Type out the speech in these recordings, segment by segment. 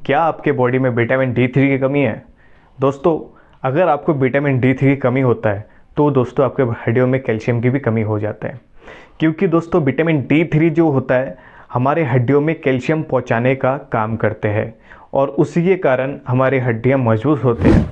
क्या आपके बॉडी में विटामिन डी थ्री की कमी है? दोस्तों, अगर आपको विटामिन डी थ्री की कमी होता है तो दोस्तों आपके हड्डियों में कैल्शियम की भी कमी हो जाता है। क्योंकि दोस्तों विटामिन डी थ्री जो होता है हमारे हड्डियों में कैल्शियम पहुंचाने का काम करते हैं और उसी के कारण हमारे हड्डियां मजबूत होते हैं।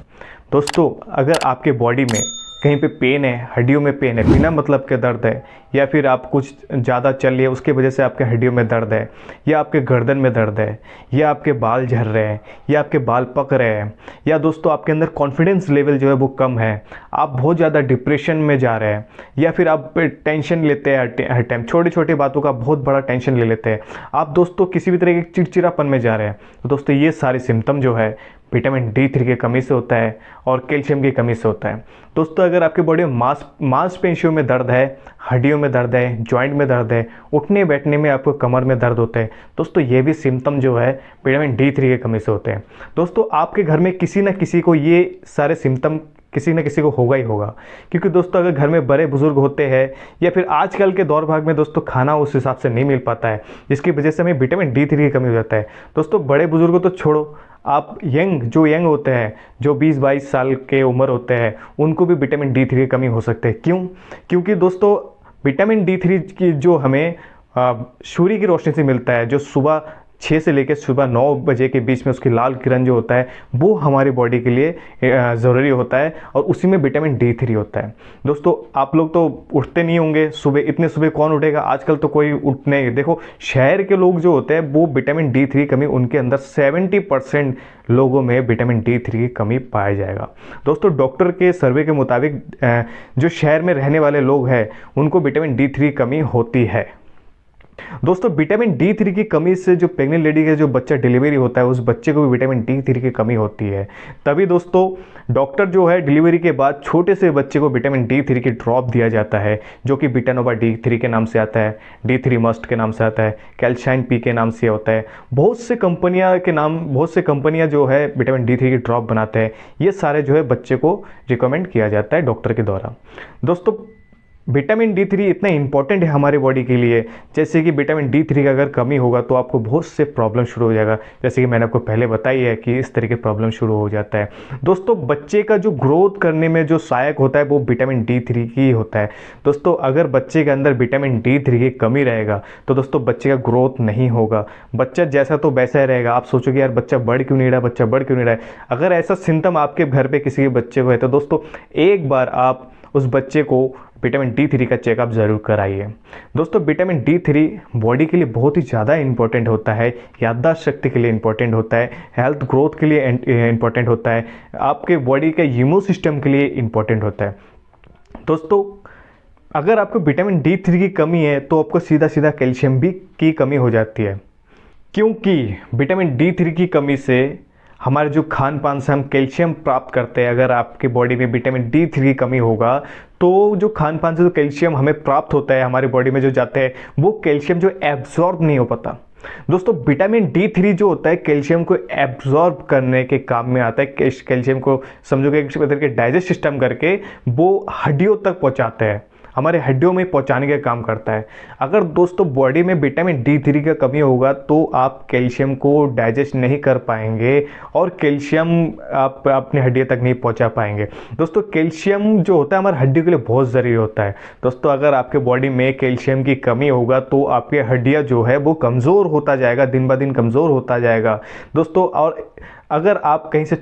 दोस्तों, अगर आपके बॉडी में कहीं पे पेन है, हड्डियों में पेन है, बिना मतलब के दर्द है, या फिर आप कुछ ज़्यादा चल लिए उसके वजह से आपके हड्डियों में दर्द है, या आपके गर्दन में दर्द है, या आपके बाल झड़ रहे हैं, या आपके बाल पक रहे हैं, या दोस्तों आपके अंदर कॉन्फिडेंस लेवल जो है वो कम है, आप बहुत ज़्यादा डिप्रेशन में जा रहे हैं, या फिर आप टेंशन लेते हैं हर टाइम, छोटी छोटी बातों का बहुत बड़ा टेंशन ले लेते हैं, आप दोस्तों किसी भी तरह के चिड़चिड़ापन में जा रहे हैं, तो दोस्तों ये सारे सिम्टम जो है विटामिन डी थ्री की कमी से होता है और कैल्शियम की कमी से होता है। दोस्तों, अगर आपके बॉडी में मांसपेशियों में दर्द है, हड्डियों में दर्द है, जॉइंट में दर्द है, उठने बैठने में आपको कमर में दर्द होता है, दोस्तों ये भी सिम्टम जो है विटामिन डी थ्री की कमी से होते हैं। दोस्तों, आपके घर में किसी न किसी को ये सारे सिम्टम किसी न किसी को होगा ही होगा, क्योंकि दोस्तों अगर घर में बड़े बुजुर्ग होते हैं या फिर आजकल के दौर भाग में दोस्तों खाना उस हिसाब से नहीं मिल पाता है, जिसकी वजह से हमें विटामिन डी थ्री की कमी हो जाता है। दोस्तों, बड़े बुजुर्गों तो छोड़ो, आप यंग होते हैं, जो 20-22 साल के उम्र होते हैं, उनको भी विटामिन डी थ्री की कमी हो सकती है। क्यों? क्योंकि दोस्तों विटामिन डी थ्री की जो हमें सूर्य की रोशनी से मिलता है, जो सुबह 6 से लेकर सुबह 9 बजे के बीच में उसकी लाल किरण जो होता है वो हमारी बॉडी के लिए ज़रूरी होता है और उसी में विटामिन डी थ्री होता है। दोस्तों, आप लोग तो उठते नहीं होंगे सुबह, इतने सुबह कौन उठेगा, आजकल तो कोई उठने, देखो शहर के लोग जो होते हैं वो विटामिन डी थ्री कमी उनके अंदर 70% लोगों में विटामिन डी थ्री की कमी पाया जाएगा। दोस्तों, डॉक्टर के सर्वे के मुताबिक जो शहर में रहने वाले लोग हैं उनको विटामिन डी थ्री कमी होती है। दोस्तों, विटामिन डी थ्री की कमी से जो प्रेग्नेंट लेडी का जो बच्चा डिलीवरी होता है उस बच्चे को भी विटामिन डी थ्री की कमी होती है। तभी दोस्तों डॉक्टर जो है डिलीवरी के बाद छोटे से बच्चे को विटामिन डी थ्री की ड्रॉप दिया जाता है, जो कि विटानोवा डी थ्री के नाम से आता है, डी थ्री मस्ट के नाम से आता है, कैल्शियम पी के नाम से होता है। बहुत से कंपनियां जो है विटामिन डी थ्री की ड्रॉप बनाते हैं। ये सारे जो है बच्चे को रिकमेंड किया जाता है डॉक्टर के द्वारा। दोस्तों, विटामिन डी थ्री इतना इंपॉर्टेंट है हमारे बॉडी के लिए, जैसे कि विटामिन डी थ्री का अगर कमी होगा तो आपको बहुत से प्रॉब्लम शुरू हो जाएगा, जैसे कि मैंने आपको पहले बताई है कि इस तरह के प्रॉब्लम शुरू हो जाता है। दोस्तों, बच्चे का जो ग्रोथ करने में जो सहायक होता है वो विटामिन डी थ्री की होता है। दोस्तों, अगर बच्चे के अंदर विटामिन डी थ्री की कमी रहेगा तो दोस्तों बच्चे का ग्रोथ नहीं होगा, बच्चा जैसा तो वैसा ही रहेगा। आप सोचोगे यार बच्चा बढ़ क्यों नहीं रहा है। अगर ऐसा सिम्टम आपके घर पे किसी के बच्चे को है तो दोस्तों एक बार आप उस बच्चे को विटामिन डी थ्री का चेकअप ज़रूर कराइए। दोस्तों, विटामिन डी थ्री बॉडी के लिए बहुत ही ज़्यादा इंपॉर्टेंट होता है, याददाश्त शक्ति के लिए इंपॉर्टेंट होता है, हेल्थ ग्रोथ के लिए इंपॉर्टेंट होता है, आपके बॉडी के इम्यून सिस्टम के लिए इंपॉर्टेंट होता है। दोस्तों, अगर आपको विटामिन डी थ्री की कमी है तो आपको सीधा सीधा कैल्शियम भी की कमी हो जाती है, क्योंकि विटामिन डी थ्री की कमी से हमारे जो खान पान से हम कैल्शियम प्राप्त करते हैं, अगर आपके बॉडी में विटामिन डी थ्री की कमी होगा तो जो खान पान से जो कैल्शियम हमें प्राप्त होता है हमारी बॉडी में जो जाते हैं वो कैल्शियम जो एब्जॉर्ब नहीं हो पाता। दोस्तों, विटामिन डी थ्री जो होता है कैल्शियम को एब्जॉर्ब करने के काम में आता है। कैल्शियम को समझोगे एक तरह के डाइजेस्ट सिस्टम करके वो हड्डियों तक पहुंचाते हैं, हमारे हड्डियों में पहुंचाने का काम करता है। अगर दोस्तों बॉडी में विटामिन डी थ्री का कमी होगा तो आप कैल्शियम को डाइजेस्ट नहीं कर पाएंगे और कैल्शियम आप अपनी हड्डियों तक नहीं पहुंचा पाएंगे। दोस्तों, कैल्शियम जो होता है हमारे हड्डियों के लिए बहुत ज़रूरी होता है। दोस्तों, अगर आपके बॉडी में कैल्शियम की कमी होगा तो आपकी हड्डियाँ जो है वो कमज़ोर होता जाएगा, दिन ब दिन कमज़ोर होता जाएगा। दोस्तों, और अगर आप कहीं से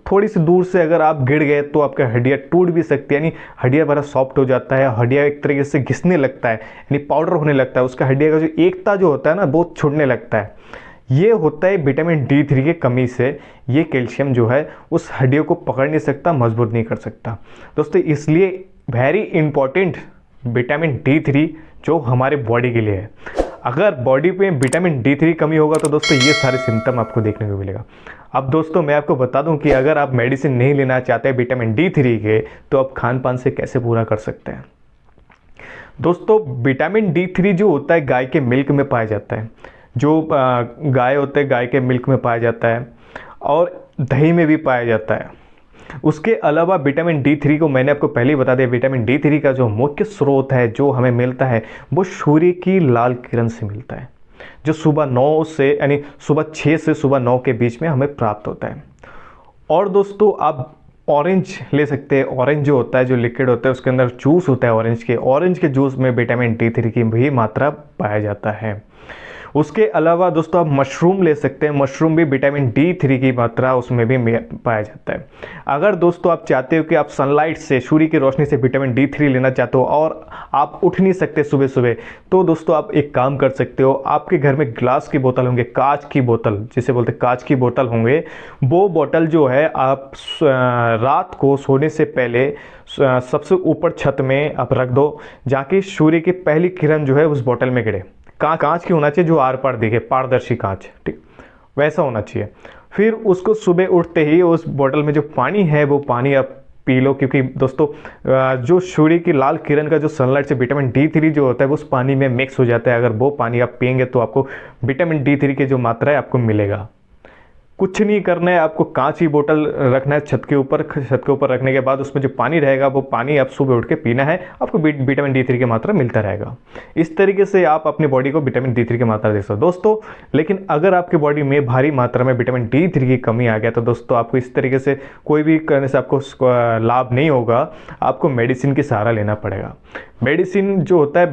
थोड़ी सी दूर से अगर आप गिर गए तो आपकी हड्डियाँ टूट भी सकती है, यानी हड्डियाँ बड़ा सॉफ्ट हो जाता है, हड्डियाँ एक तरीके से घिसने लगता है, यानी पाउडर होने लगता है, उसका हड्डियाँ का जो एकता जो होता है ना बहुत छूटने लगता है। ये होता है विटामिन डी थ्री की कमी से। ये कैल्शियम जो है उस हड्डियों को पकड़ नहीं सकता, मजबूत नहीं कर सकता। दोस्तों, इसलिए very important vitamin D three जो हमारे बॉडी के लिए है। अगर बॉडी पे विटामिन डी थ्री कमी होगा तो दोस्तों ये सारे सिम्टम आपको देखने को मिलेगा। अब दोस्तों मैं आपको बता दूं कि अगर आप मेडिसिन नहीं लेना चाहते विटामिन डी थ्री के तो आप खान पान से कैसे पूरा कर सकते हैं। दोस्तों, विटामिन डी थ्री जो होता है गाय के मिल्क में पाया जाता है, जो गाय होते हैं गाय के मिल्क में पाया जाता है और दही में भी पाया जाता है। उसके अलावा विटामिन डी थ्री को मैंने आपको पहले ही बता दिया, विटामिन डी थ्री का जो मुख्य स्रोत है जो हमें मिलता है वो सूर्य की लाल किरण से मिलता है। जो सुबह 9 से यानी सुबह 6 से सुबह 9 के बीच में हमें प्राप्त होता है। और दोस्तों आप ऑरेंज ले सकते हैं। ऑरेंज जो होता है, जो लिक्विड होता है, उसके अंदर जूस होता है ऑरेंज के जूस में विटामिन D3 की भी मात्रा पाया जाता है। उसके अलावा दोस्तों आप मशरूम ले सकते हैं। मशरूम भी विटामिन D3 की मात्रा उसमें भी पाया जाता है। अगर दोस्तों आप चाहते हो कि आप सनलाइट से, सूर्य की रोशनी से विटामिन D3 लेना चाहते हो और आप उठ नहीं सकते सुबह सुबह, तो दोस्तों आप एक काम कर सकते हो। आपके घर में ग्लास की बोतल होंगे, कांच की बोतल जिसे बोलते हैं, कांच की बोतल होंगे। वो बोतल जो है आप रात को सोने से पहले सबसे ऊपर छत में आप रख दो, जाके सूर्य की पहली किरण जो है उस बोतल में गिरे। कांच की होना चाहिए, जो आर पार दिखे, पारदर्शी कांच, ठीक वैसा होना चाहिए। फिर उसको सुबह उठते ही उस बोतल में जो पानी है वो पानी आप पी लो, क्योंकि दोस्तों जो सूर्य की लाल किरण का जो सनलाइट से विटामिन D3 जो होता है वो उस पानी में मिक्स हो जाता है। अगर वो पानी आप पियेंगे तो आपको विटामिन D3 की जो मात्रा है आपको मिलेगा। कुछ नहीं करना है, आपको कांच की बोतल रखना है छत के ऊपर रखने के बाद उसमें जो पानी रहेगा वो पानी आप सुबह उठ के पीना है, आपको विटामिन D3 की मात्रा मिलता रहेगा। इस तरीके से आप अपनी बॉडी को विटामिन D3 की मात्रा दे सकते हो दोस्तों। लेकिन अगर आपकी बॉडी में भारी मात्रा में विटामिन D3 की कमी आ गया तो दोस्तों आपको इस तरीके से कोई भी करने से आपको लाभ नहीं होगा, आपको मेडिसिन की सहारा लेना पड़ेगा। मेडिसिन जो होता है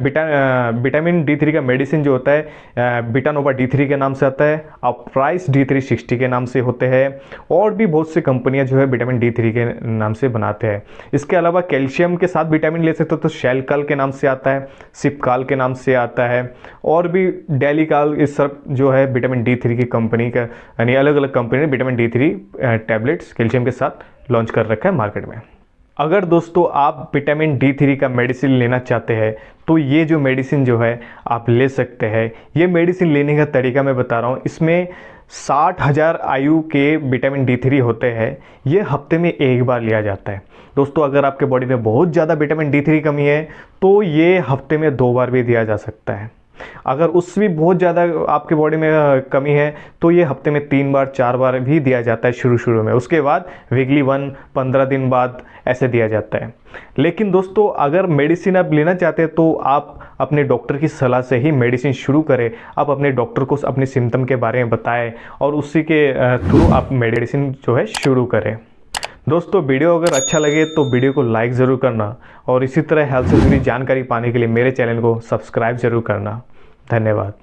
विटामिन D3 का मेडिसिन जो होता है बिटानोवा D3 के नाम से आता है, अप्राइस D360 के नाम से होते हैं, और भी बहुत सी कंपनियां जो है विटामिन D3 के नाम से बनाते हैं। इसके अलावा कैल्शियम के साथ विटामिन ले सकते हो तो शैलकाल के नाम से आता है, सिपकाल के नाम से आता है, और भी डेलीकाल, इस सब जो है विटामिन D3 की कंपनी का, यानी अलग अलग कंपनी ने विटामिन D3 टैबलेट्स कैल्शियम के साथ लॉन्च कर रखा है मार्केट में। अगर दोस्तों आप विटामिन D3 का मेडिसिन लेना चाहते हैं तो ये जो मेडिसिन जो है आप ले सकते हैं। ये मेडिसिन लेने का तरीका मैं बता रहा हूँ। इसमें 60,000 आयु के विटामिन D3 होते हैं। ये हफ्ते में एक बार लिया जाता है दोस्तों। अगर आपके बॉडी में बहुत ज़्यादा विटामिन D3 कमी है तो ये हफ्ते में 2 बार भी दिया जा सकता है। अगर उससे भी बहुत ज़्यादा आपके बॉडी में कमी है तो ये हफ्ते में 3 बार 4 बार भी दिया जाता है शुरू में। उसके बाद वीकली 15 दिन बाद ऐसे दिया जाता है। लेकिन दोस्तों अगर मेडिसिन आप लेना चाहते हैं तो आप अपने डॉक्टर की सलाह से ही मेडिसिन शुरू करें। आप अपने डॉक्टर को अपने सिम्टम के बारे में बताएं और उसी के थ्रू आप मेडिसिन जो है शुरू करें। दोस्तों वीडियो अगर अच्छा लगे तो वीडियो को लाइक ज़रूर करना, और इसी तरह हेल्थ से जुड़ी जानकारी पाने के लिए मेरे चैनल को सब्सक्राइब ज़रूर करना। धन्यवाद।